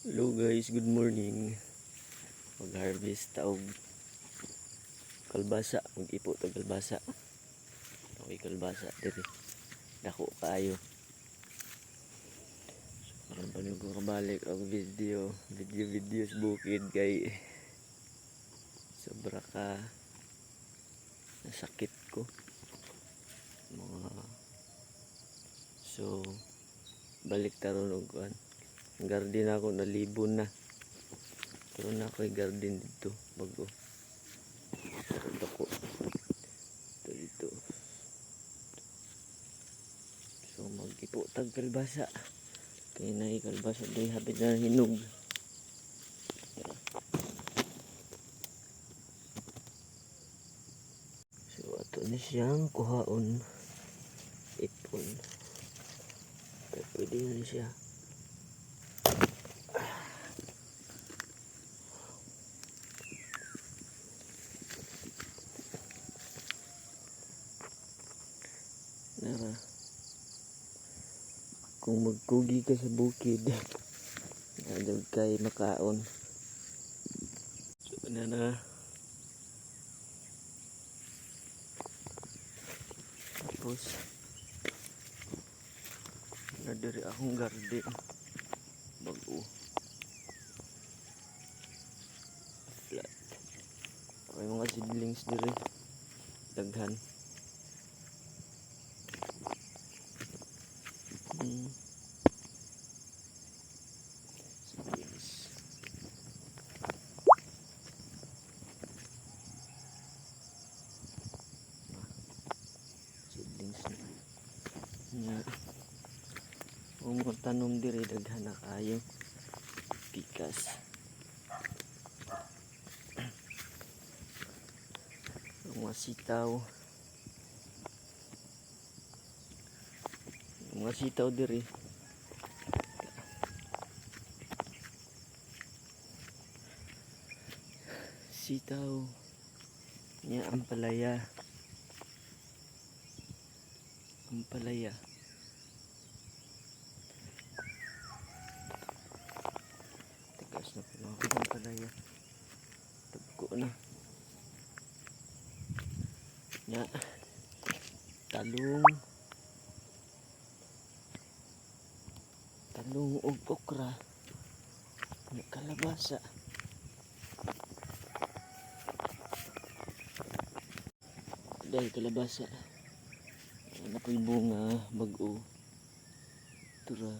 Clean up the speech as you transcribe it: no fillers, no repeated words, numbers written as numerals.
Hello guys, good morning. Mag-harvest taog kalbasa, mag-ipo tag kalbasa. Okay, kalbasa diri. Dako kayo. So, karon pa ko kabalik og video sa bukid kay sobra ka nasakit ko. So balik taron og kuan. Garden ako nalibon na. Karon na ako garden dito bago. Dako. Dito. So mag-ipo tag kalbasa. Kay nay kalbasa day hapit na hinog. So ato ni siyang kuhaon ipon. Kaya pwede na siya. Nara. Kung magkugi ka sa bukid, nadag kay makaon. So na. Tapos nadiri akong garden bago flat. May mga seedlings diri daghan. Seedlings na tanom diri daghan na kayo pikas. Mga sitaw diri. Sitaw niya ampalaya. Tigas na pala ako ampalaya. Tagko na. Nya talong og okra. Nya kalabasa. Dahil kalabasa. Napoy bunga bago. Tura.